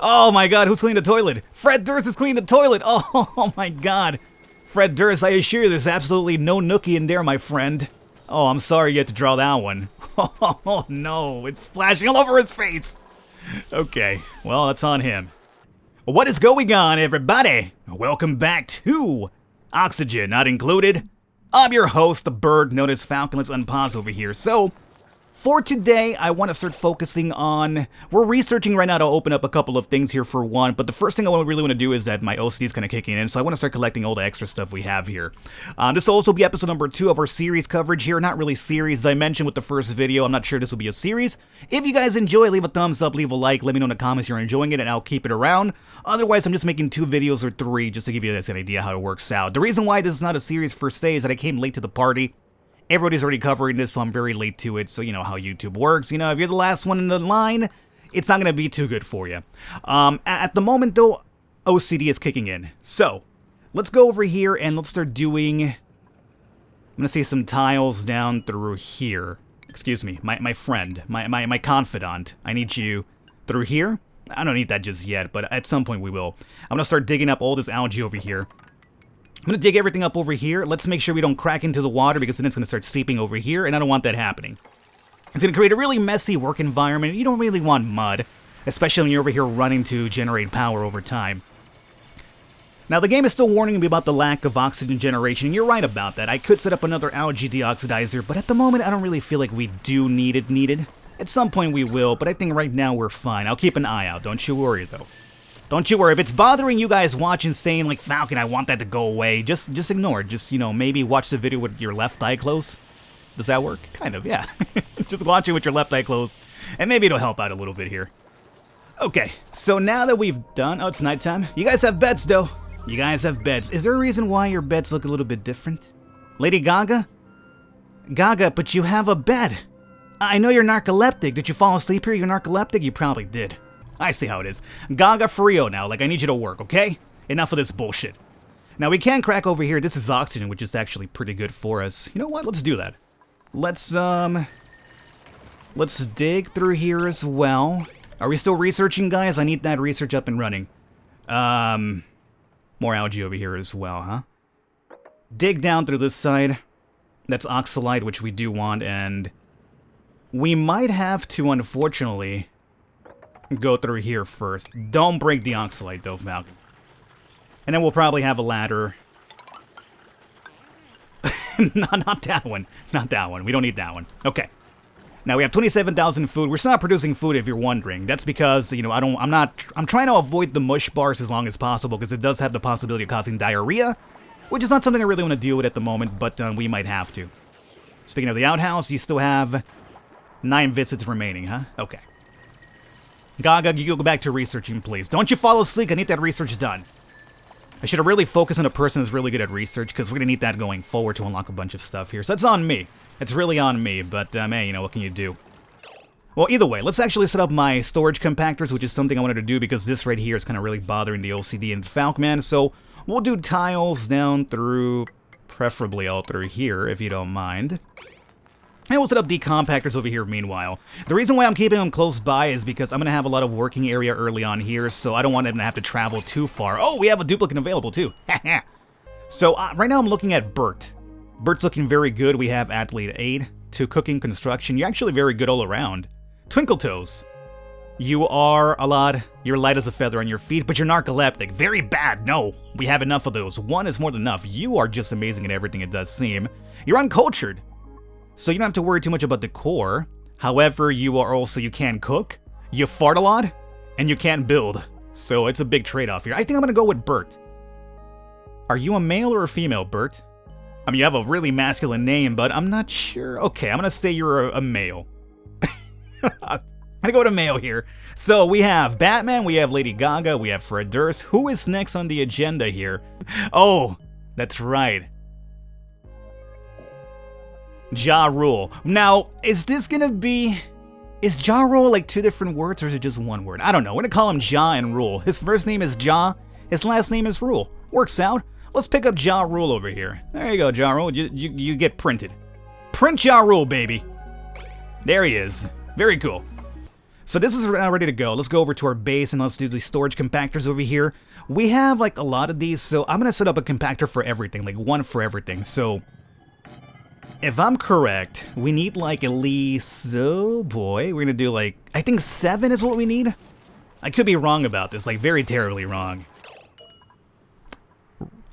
Oh my god, who's cleaning the toilet? Fred Durst is cleaning the toilet! Oh my god. Fred Durst, I assure you there's absolutely no nookie in there, my friend. Oh, I'm sorry you had to draw that one. Oh no, it's splashing all over his face! Okay, well, that's on him. What is going on, everybody? Welcome back to Oxygen Not Included. I'm your host, the bird known as Falcon. Let's unpause over here. So, for today, I want to start focusing on... We're researching right now to open up a couple of things here for one, but the first thing I really want to do is that my OCD is kind of kicking in, so I want to start collecting all the extra stuff we have here. This will also be episode number 2 of our series coverage here. Not really series, as I mentioned with the first video. I'm not sure this will be a series. If you guys enjoy, leave a thumbs up, leave a like, let me know in the comments you're enjoying it, and I'll keep it around. Otherwise, I'm just making 2 videos or 3 just to give you guys an idea how it works out. The reason why this is not a series per se is that I came late to the party. Everybody's already covering this, so I'm very late to it, so you know how YouTube works. You know, if you're the last one in the line, it's not going to be too good for you. At the moment, though, OCD is kicking in. So, let's go over here and let's start doing... I'm going to say some tiles down through here. Excuse me, my friend, my confidant. I need you through here. I don't need that just yet, but at some point we will. I'm going to start digging up all this algae over here. I'm going to dig everything up over here. Let's make sure we don't crack into the water because then it's going to start seeping over here, and I don't want that happening. It's going to create a really messy work environment. You don't really want mud, especially when you're over here running to generate power over time. Now, the game is still warning me about the lack of oxygen generation, and you're right about that. I could set up another algae deoxidizer, but at the moment, I don't really feel like we do need it needed. At some point, we will, but I think right now we're fine. I'll keep an eye out. Don't you worry, though. Don't you worry, if it's bothering you guys watching, saying like, Falcon, I want that to go away, just ignore it. Just, you know, maybe watch the video with your left eye closed. Does that work? Kind of, yeah. Just watch it with your left eye closed, and maybe it'll help out a little bit here. Okay, so now that we've done... Oh, it's nighttime. You guys have beds, though. You guys have beds. Is there a reason why your beds look a little bit different? Lady Gaga? Gaga, but you have a bed. I know you're narcoleptic. Did you fall asleep here? You're narcoleptic? You probably did. I see how it is. Gaga Frio now, like I need you to work, okay? Enough of this bullshit. Now we can crack over here. This is oxygen, which is actually pretty good for us. You know what? Let's do that. Let's dig through here as well. Are we still researching, guys? I need that research up and running. More algae over here as well, huh? Dig down through this side. That's oxalite, which we do want, and we might have to, unfortunately, go through here first. Don't break the oxalite, though, Falcon. And then we'll probably have a ladder. Not that one. Not that one. We don't need that one. Okay. Now we have 27,000 food. We're still not producing food, if you're wondering. That's because, you know, I'm trying to avoid the mush bars as long as possible because it does have the possibility of causing diarrhea, which is not something I really want to deal with at the moment, but we might have to. Speaking of the outhouse, you still have 9 visits remaining, huh? Okay. Gaga, you go back to researching, please. Don't you fall asleep. I need that research done. I should have really focused on a person who's really good at research, because we're going to need that going forward to unlock a bunch of stuff here. So that's on me. It's really on me, but, hey, you know, what can you do? Well, either way, let's actually set up my storage compactors, which is something I wanted to do, because this right here is kind of really bothering the OCD and Falcman. So we'll do tiles down through, preferably all through here, if you don't mind. And we'll set up decompactors over here meanwhile. The reason why I'm keeping them close by is because I'm going to have a lot of working area early on here, so I don't want them to have to travel too far. Oh, we have a duplicant available too. So right now I'm looking at Bert. Bert's looking very good. We have Athlete Aid to Cooking Construction. You're actually very good all around. Twinkle Toes. You're light as a feather on your feet, but you're narcoleptic. Very bad. No, we have enough of those. One is more than enough. You are just amazing at everything, it does seem. You're uncultured. So you don't have to worry too much about the core. However, you can cook, you fart a lot, and you can't build. So it's a big trade-off here. I think I'm going to go with Bert. Are you a male or a female, Bert? I mean, you have a really masculine name, but I'm not sure. Okay, I'm going to say you're a male. I'm going to go with a male here. So we have Batman, we have Lady Gaga, we have Fred Durst. Who is next on the agenda here? Oh, that's right. Ja Rule. Now, is Ja Rule like 2 different words, or is it just one word? I don't know. We're gonna call him Ja and Rule. His first name is Ja, his last name is Rule. Works out. Let's pick up Ja Rule over here. There you go, Ja Rule. You get printed. Print Ja Rule, baby. There he is. Very cool. So this is now ready to go. Let's go over to our base and let's do the storage compactors over here. We have like a lot of these, so I'm gonna set up a compactor for everything, like one for everything. So if I'm correct, we need like at least, oh boy, we're gonna do like, I think 7 is what we need. I could be wrong about this, like very terribly wrong.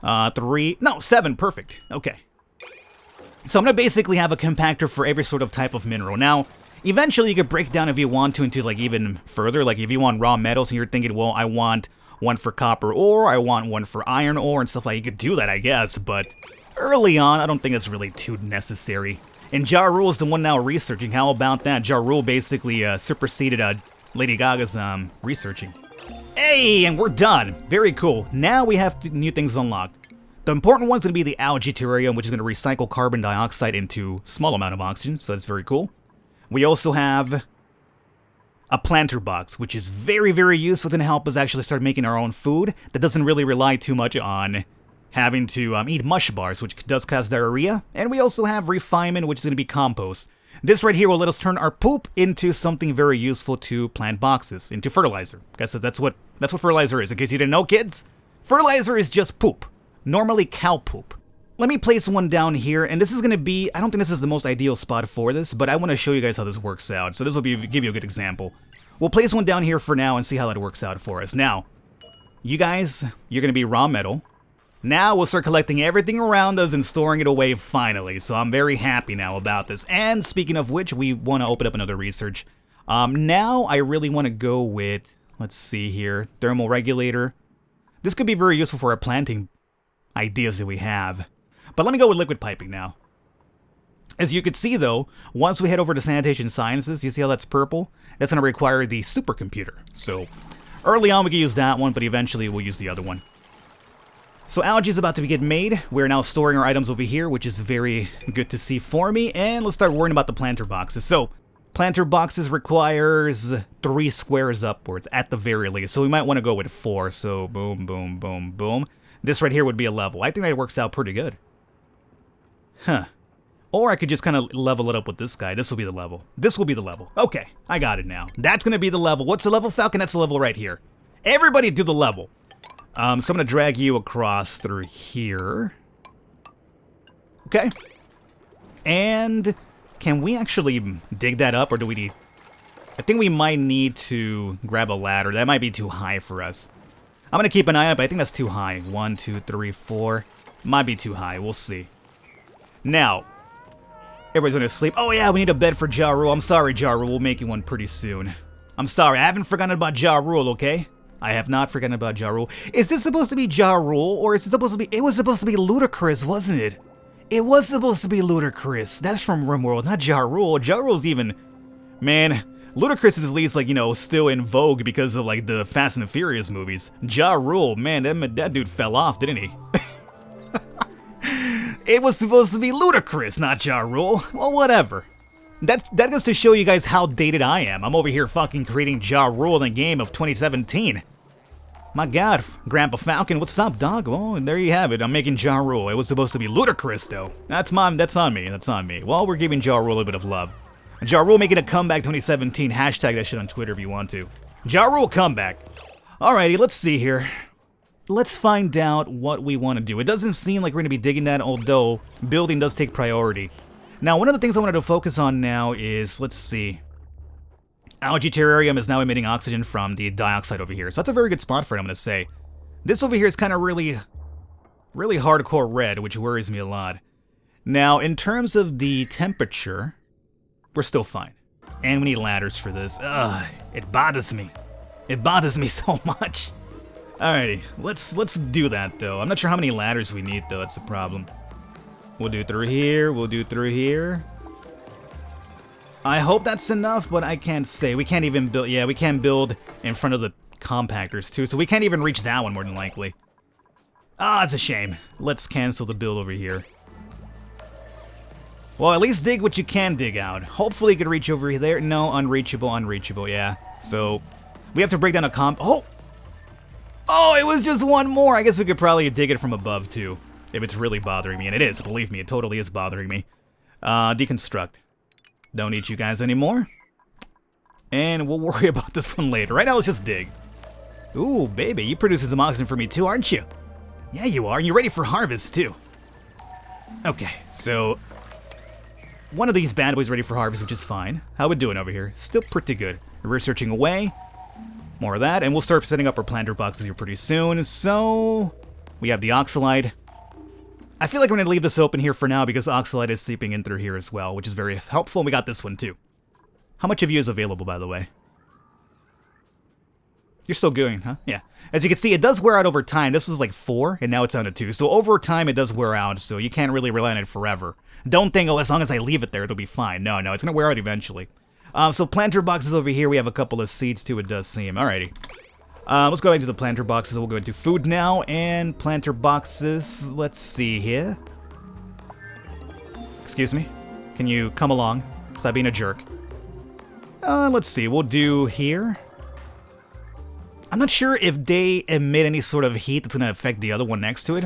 7, perfect, okay. So I'm gonna basically have a compactor for every sort of type of mineral. Now, eventually you could break down if you want to into like even further, like if you want raw metals and you're thinking, well, I want one for copper ore, I want one for iron ore and stuff like that, you could do that, I guess, but early on, I don't think it's really too necessary. And Ja Rule is the one now researching. How about that? Ja Rule basically superseded Lady Gaga's researching. Hey, and we're done. Very cool. Now we have new things unlocked. The important one's going to be the algae terrarium, which is going to recycle carbon dioxide into small amount of oxygen, so that's very cool. We also have a planter box, which is very, very useful to help us actually start making our own food that doesn't really rely too much on having to eat mush bars, which does cause diarrhea. And we also have refinement, which is going to be compost. This right here will let us turn our poop into something very useful to plant boxes, into fertilizer. I guess that's what fertilizer is. In case you didn't know, kids, fertilizer is just poop. Normally cow poop. Let me place one down here, and this is going to be, I don't think this is the most ideal spot for this, but I want to show you guys how this works out. So this will give you a good example. We'll place one down here for now and see how that works out for us. Now, you guys, you're going to be raw metal. Now we'll start collecting everything around us and storing it away finally, so I'm very happy now about this. And speaking of which, we want to open up another research. Now I really want to go with, let's see here, thermal regulator. This could be very useful for our planting ideas that we have. But let me go with liquid piping now. As you can see though, once we head over to sanitation sciences, you see how that's purple? That's going to require the supercomputer. So early on we can use that one, but eventually we'll use the other one. So algae is about to get made. We're now storing our items over here, which is very good to see for me. And let's start worrying about the planter boxes. So planter boxes requires 3 squares upwards at the very least. So we might want to go with 4. So boom, boom, boom, boom. This right here would be a level. I think that works out pretty good. Huh. Or I could just kind of level it up with this guy. This will be the level. This will be the level. Okay, I got it now. That's going to be the level. What's the level, Falcon? That's the level right here. Everybody do the level. So I'm going to drag you across through here. Okay. And can we actually dig that up, or do we need... I think we might need to grab a ladder. That might be too high for us. I'm going to keep an eye up, but I think that's too high. 1, 2, 3, 4. Might be too high. We'll see. Now, everybody's going to sleep. Oh yeah, we need a bed for Ja Rule. I'm sorry, Ja Rule. We'll make you one pretty soon. I'm sorry. I haven't forgotten about Ja Rule, okay? I have not forgotten about Ja Rule. Is this supposed to be Ja Rule, or is it supposed to be... It was supposed to be Ludicrous, wasn't it? It was supposed to be Ludicrous. That's from Rimworld, not Ja Rule. Ja Rule's even... Man, Ludicrous is at least, like, you know, still in vogue because of, like, the Fast and the Furious movies. Ja Rule, man, that dude fell off, didn't he? It was supposed to be Ludicrous, not Ja Rule. Well, whatever. That goes to show you guys how dated I am. I'm over here fucking creating Ja Rule in a game of 2017. My god, Grandpa Falcon, what's up, dog? Well, and there you have it. I'm making Ja Rule. It was supposed to be Ludicrous, though. That's on me. That's on me. Well, we're giving Ja Rule a bit of love. Ja Rule making a comeback 2017. Hashtag that shit on Twitter if you want to. Ja Rule comeback. Alrighty, let's see here. Let's find out what we want to do. It doesn't seem like we're going to be digging that, although building does take priority. Now, one of the things I wanted to focus on now is, let's see. Algae terrarium is now emitting oxygen from the dioxide over here. So that's a very good spot for it, I'm going to say. This over here is kind of really hardcore red, which worries me a lot. Now, in terms of the temperature, we're still fine. And we need ladders for this. Ugh, it bothers me. It bothers me so much. Alrighty, let's do that, though. I'm not sure how many ladders we need, though. That's the problem. We'll do through here. We'll do through here. I hope that's enough, but I can't say. We can't even build... Yeah, we can't build in front of the compactors, too, so we can't even reach that one, more than likely. Ah, it's a shame. Let's cancel the build over here. Well, at least dig what you can dig out. Hopefully you can reach over there. No, unreachable, yeah. So, we have to break down a Oh! Oh, it was just one more! I guess we could probably dig it from above, too. If it's really bothering me, and it is, believe me, it totally is bothering me. Deconstruct. Don't need you guys anymore. And we'll worry about this one later. Right now, let's just dig. Ooh, baby, you producing some oxygen for me too, aren't you? Yeah, you are, and you're ready for harvest too. Okay, so one of these bad boys ready for harvest, which is fine. How we doing over here? Still pretty good. Researching away. More of that, and we'll start setting up our planter boxes here pretty soon. So we have the oxalide. I feel like we're going to leave this open here for now because oxalide is seeping in through here as well, which is very helpful. And we got this one too. How much of you is available, by the way? You're still going, huh? Yeah. As you can see, it does wear out over time. This was like 4, and now it's down to 2. So over time, it does wear out, so you can't really rely on it forever. Don't think, oh, as long as I leave it there, it'll be fine. No, it's going to wear out eventually. So planter boxes over here, we have a couple of seeds too, it does seem. Alrighty. Let's go into the planter boxes. We'll go into food now, and planter boxes. Let's see here. Excuse me? Can you come along? Stop being a jerk. Let's see, we'll do here. I'm not sure if they emit any sort of heat that's going to affect the other one next to it.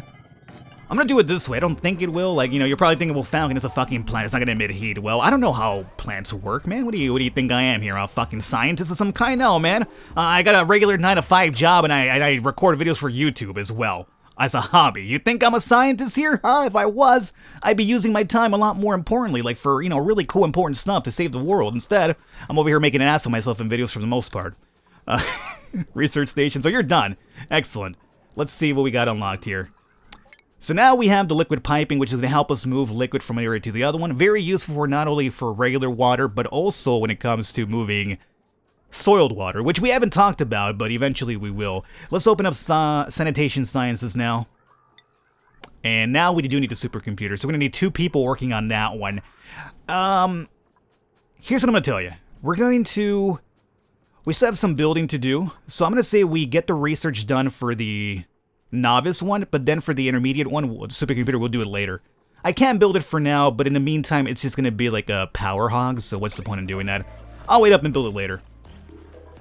I'm going to do it this way. I don't think it will. Like, you know, you're probably thinking, well, Falcon is a fucking plant. It's not going to emit heat. Well, I don't know how plants work, man. What do you think I am here? A fucking scientist of some kind? No, man. I got a regular 9-to-5 job, and I record videos for YouTube as well. As a hobby. You think I'm a scientist here? Huh? If I was, I'd be using my time a lot more importantly, like for, you know, really cool important stuff to save the world. Instead, I'm over here making an ass of myself in videos for the most part. Research station. So you're done. Excellent. Let's see what we got unlocked here. So now we have the liquid piping, which is going to help us move liquid from one area to the other one. Very useful for not only for regular water, but also when it comes to moving soiled water, which we haven't talked about, but eventually we will. Let's open up sanitation sciences now. And now we do need a supercomputer, so we're going to need 2 people working on that one. Here's what I'm going to tell you. We still have some building to do, so I'm going to say we get the research done for the novice one, but then for the intermediate one, the supercomputer, we'll do it later. I can't build it for now, but in the meantime, it's just going to be like a power hog, so what's the point in doing that? I'll wait up and build it later.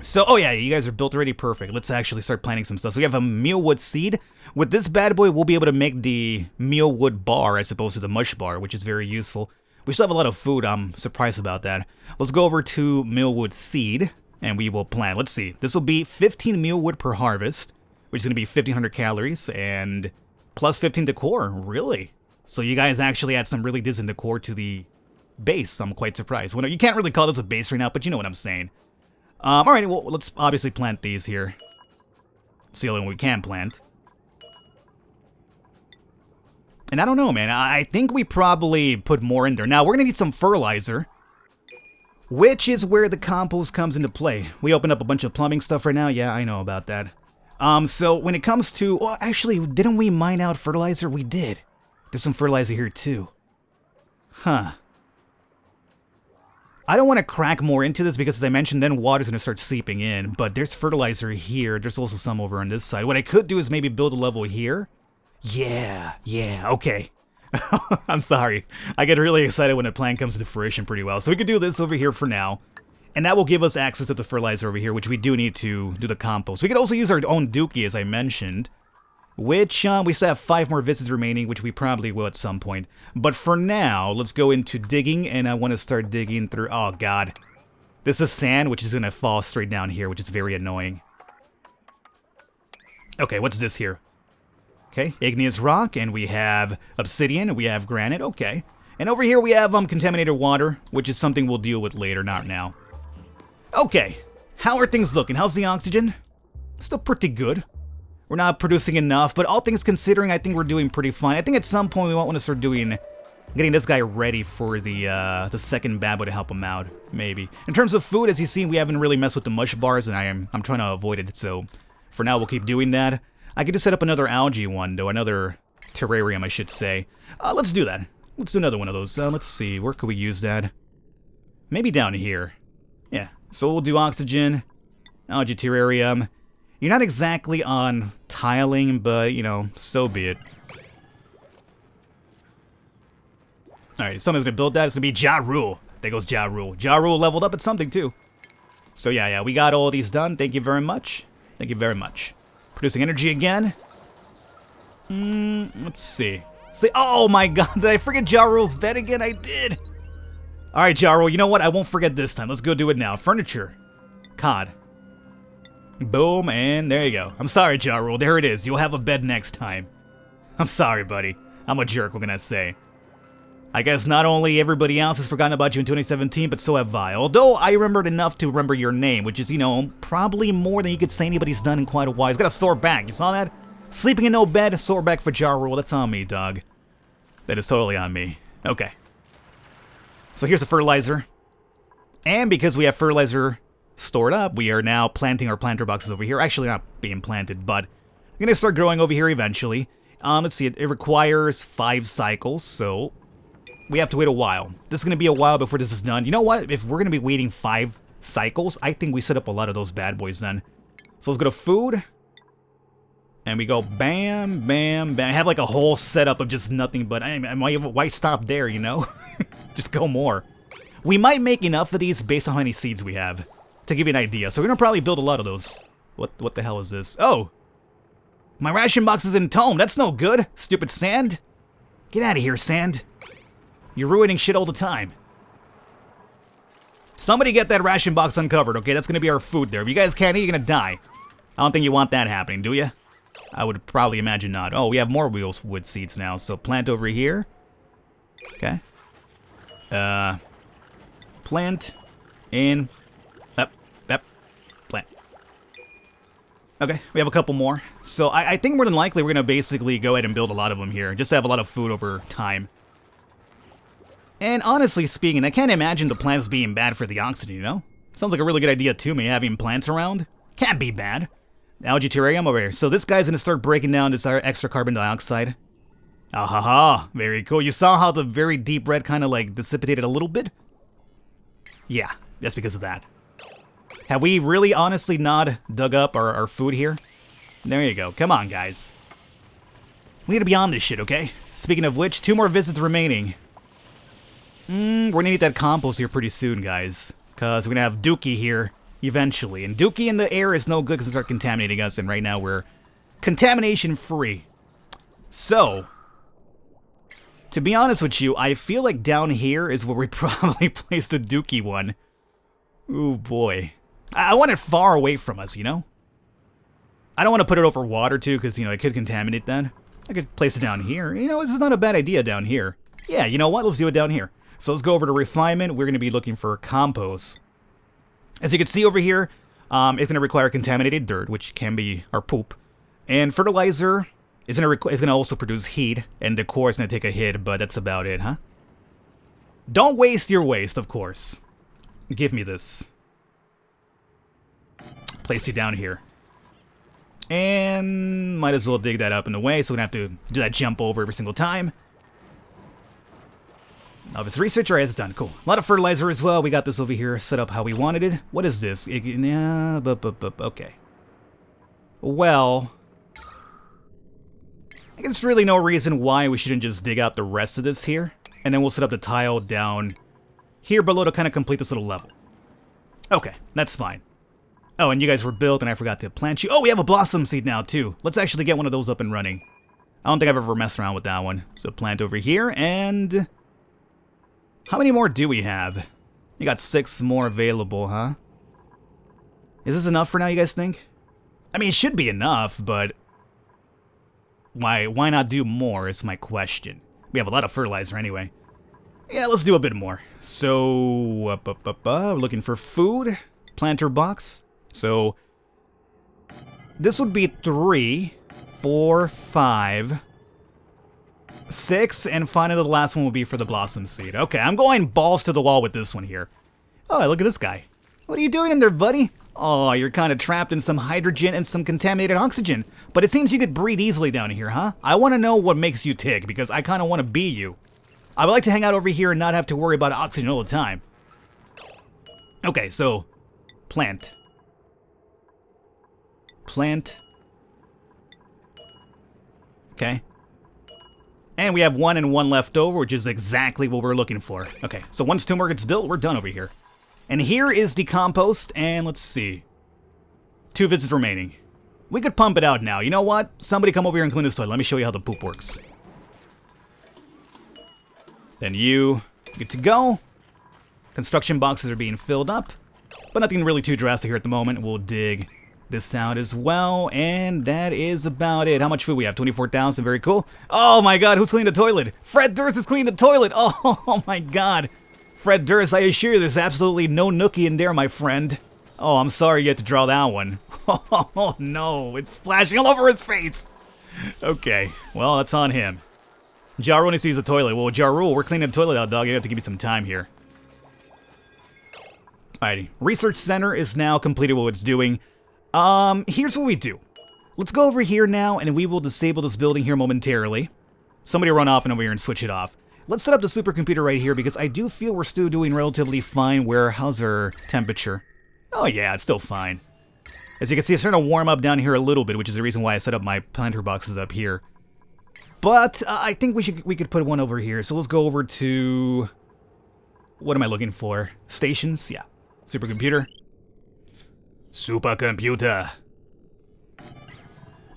So, oh yeah, you guys are built already, perfect. Let's actually start planting some stuff. So we have a mealwood seed. With this bad boy, we'll be able to make the mealwood bar as opposed to the mush bar, which is very useful. We still have a lot of food, I'm surprised about that. Let's go over to mealwood seed, and we will plant. Let's see, this will be 15 mealwood per harvest, which is going to be 1,500 calories, and plus 15 decor, really? So you guys actually add some really decent decor to the base, I'm quite surprised. Well, you can't really call this a base right now, but you know what I'm saying. Alright, well, let's obviously plant these here. It's the only one we can plant. And I don't know, man. I think we probably put more in there. Now, we're going to need some fertilizer, which is where the compost comes into play. We opened up a bunch of plumbing stuff right now. Yeah, I know about that. So when it comes to... Well, actually, didn't we mine out fertilizer? We did. There's some fertilizer here, too. Huh. I don't want to crack more into this because, as I mentioned, then water's going to start seeping in. But there's fertilizer here. There's also some over on this side. What I could do is maybe build a level here. Yeah, okay. I'm sorry. I get really excited when a plan comes to fruition pretty well. So we could do this over here for now. And that will give us access to the fertilizer over here, which we do need to do the compost. We could also use our own dookie, as I mentioned. Which, we still have 5 more visits remaining, which we probably will at some point. But for now, let's go into digging, and I want to start digging through... Oh, God. This is sand, which is going to fall straight down here, which is very annoying. Okay, what's this here? Okay, igneous rock, and we have obsidian, and we have granite, okay. And over here we have contaminated water, which is something we'll deal with later, not now. Okay, how are things looking? How's the oxygen? Still pretty good. We're not producing enough, but all things considering, I think we're doing pretty fine. I think at some point we might want to start getting this guy ready for the second bad boy to help him out, maybe. In terms of food, as you've seen, we haven't really messed with the mush bars, and I'm trying to avoid it, so for now we'll keep doing that. I could just set up another algae one, though, another terrarium, I should say. Let's do that. Let's do another one of those. Let's see, where could we use that? Maybe down here. Yeah, so we'll do oxygen, algae terrarium. You're not exactly on tiling, but, you know, so be it. Alright, someone's gonna build that. It's gonna be Ja Rule. There goes Ja Rule. Ja Rule leveled up at something, too. So, yeah, we got all these done. Thank you very much. Thank you very much. Producing energy again. Let's see. Oh, my God. Did I forget Ja Rule's bed again? I did. Alright, Ja Rule. You know what? I won't forget this time. Let's go do it now. Furniture. Cod. Boom, and there you go. I'm sorry, Ja Rule. There it is. You'll have a bed next time. I'm sorry, buddy. I'm a jerk, what can I say? I guess not only everybody else has forgotten about you in 2017, but so have I. Although I remembered enough to remember your name, which is, you know, probably more than you could say anybody's done in quite a while. He's got a sore back. You saw that? Sleeping in no bed, sore back for Ja Rule. That's on me, dog. That is totally on me. Okay. So here's the fertilizer. And because we have fertilizer stored up, we are now planting our planter boxes over here. Actually, not being planted, but I'm going to start growing over here eventually. Let's see, it requires 5 cycles, so we have to wait a while. This is going to be a while before this is done. You know what? If we're going to be waiting 5 cycles, I think we set up a lot of those bad boys then. So let's go to food. And we go bam, bam, bam. I have like a whole setup of just nothing but... why stop there, you know? Just go more. We might make enough of these based on how many seeds we have. To give you an idea. So we're going to probably build a lot of those. What the hell is this? Oh! My ration box is in tome. That's no good. Stupid sand. Get out of here, sand. You're ruining shit all the time. Somebody get that ration box uncovered, okay? That's going to be our food there. If you guys can't eat, you're going to die. I don't think you want that happening, do you? I would probably imagine not. Oh, we have more wood seeds now. So plant over here. Okay. Plant in... plant. Okay, we have a couple more. So I think more than likely we're going to basically go ahead and build a lot of them here. Just to have a lot of food over time. And honestly speaking, I can't imagine the plants being bad for the oxygen, you know? Sounds like a really good idea to me, having plants around. Can't be bad. Algae terrarium over here. So this guy's going to start breaking down this extra carbon dioxide. Ah ha ha, very cool. You saw how the very deep red kind of like dissipated a little bit? Yeah, that's because of that. Have we really honestly not dug up our food here? There you go. Come on, guys. We need to be on this shit, okay? Speaking of which, 2 more visits remaining. We're gonna need that compost here pretty soon, guys. Because we're gonna have Dookie here eventually. And Dookie in the air is no good because it starts contaminating us, and right now we're contamination-free. So, to be honest with you, I feel like down here is where we probably placed the Dookie one. Ooh, boy. I want it far away from us, you know? I don't want to put it over water, too, because, you know, it could contaminate that. I could place it down here. You know, this is not a bad idea down here. Yeah, you know what? Let's do it down here. So let's go over to refinement. We're going to be looking for compost. As you can see over here, it's going to require contaminated dirt, which can be our poop. And fertilizer is going to also produce heat, and the core is going to take a hit, but that's about it, huh? Don't waste your waste, of course. Give me this. Place you down here. And might as well dig that up in the way, so we're going to have to do that jump over every single time. Novice researcher, it's done. Cool. A lot of fertilizer as well. We got this over here set up how we wanted it. What is this? Okay. Well, I guess there's really no reason why we shouldn't just dig out the rest of this here. And then we'll set up the tile down here below to kind of complete this little level. Okay, that's fine. Oh, and you guys were built, and I forgot to plant you. Oh, we have a blossom seed now, too. Let's actually get one of those up and running. I don't think I've ever messed around with that one. So plant over here, and... how many more do we have? You got 6 more available, huh? Is this enough for now, you guys think? I mean, it should be enough, but... why not do more is my question. We have a lot of fertilizer anyway. Yeah, let's do a bit more. So, we're looking for food. Planter box. So, this would be 3, 4, 5, 6, and finally the last one will be for the blossom seed. Okay, I'm going balls to the wall with this one here. Oh, look at this guy. What are you doing in there, buddy? Oh, you're kind of trapped in some hydrogen and some contaminated oxygen. But it seems you could breathe easily down here, huh? I want to know what makes you tick, because I kind of want to be you. I would like to hang out over here and not have to worry about oxygen all the time. Okay, so... plant. Plant. Okay. And we have 1 and 1 left over, which is exactly what we're looking for. Okay, so once 2 more gets built, we're done over here. And here is the compost, and let's see. 2 visits remaining. We could pump it out now. You know what? Somebody come over here and clean this toilet. Let me show you how the poop works. Then you, good to go. Construction boxes are being filled up. But nothing really too drastic here at the moment. We'll dig this out as well, and that is about it. How much food we have? 24,000, very cool. Oh my god, who's cleaning the toilet? Fred Durst is cleaning the toilet! Oh my god. Fred Durst, I assure you there's absolutely no nookie in there, my friend. Oh, I'm sorry you had to draw that one. Oh no, it's splashing all over his face! Okay, well, that's on him. Ja Rule only sees the toilet. Well, Ja Rule, we're cleaning the toilet out, dog. You have to give me some time here. Alrighty, Research Center is now completed what it's doing. Here's what we do. Let's go over here now, and we will disable this building here momentarily. Somebody run off and over here and switch it off. Let's set up the supercomputer right here, because I do feel we're still doing relatively fine. How's our temperature? Oh yeah, it's still fine. As you can see, it's starting to warm up down here a little bit, which is the reason why I set up my planter boxes up here. But I think we could put one over here. So let's go over to... What am I looking for? Stations? Yeah. Supercomputer. Supercomputer.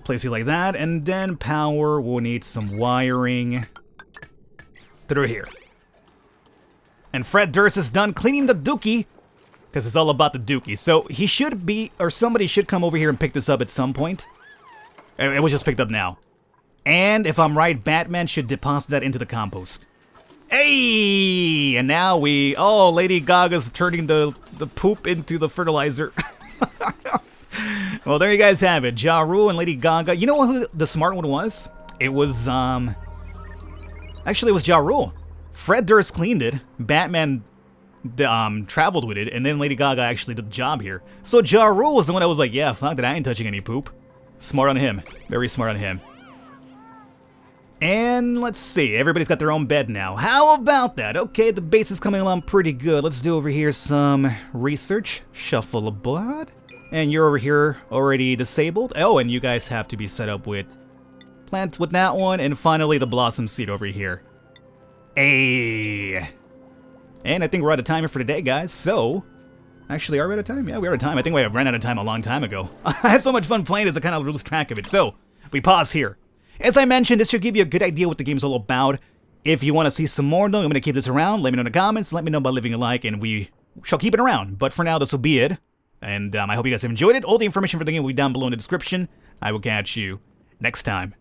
Place it like that, and then power. We'll need some wiring through here. And Fred Durst is done cleaning the dookie, because it's all about the dookie. So he should be, or somebody should come over here and pick this up at some point. It was just picked up now. And if I'm right, Batman should deposit that into the compost. Hey! And now we... Oh, Lady Gaga's turning the poop into the fertilizer. Well, there you guys have it. Ja Rule and Lady Gaga. You know who the smart one was? It was, Actually, it was Ja Rule. Fred Durst cleaned it. Batman traveled with it. And then Lady Gaga actually did the job here. So Ja Rule was the one that was like, yeah, fuck that, I ain't touching any poop. Smart on him. Very smart on him. And let's see, everybody's got their own bed now. How about that? Okay, the base is coming along pretty good. Let's do over here some research. Shuffle aboard. And you're over here already disabled. Oh, and you guys have to be set up with plant with that one. And finally, the blossom seed over here. Hey. And I think we're out of time here for today, guys. So, actually, are we out of time? Yeah, we're out of time. I think we ran out of time a long time ago. I have so much fun playing this, I kind of lose track of it. So, we pause here. As I mentioned, this should give you a good idea what the game's all about. If you want to see some more, though, I'm going to keep this around. Let me know in the comments. Let me know by leaving a like, and we shall keep it around. But for now, this will be it. And I hope you guys have enjoyed it. All the information for the game will be down below in the description. I will catch you next time.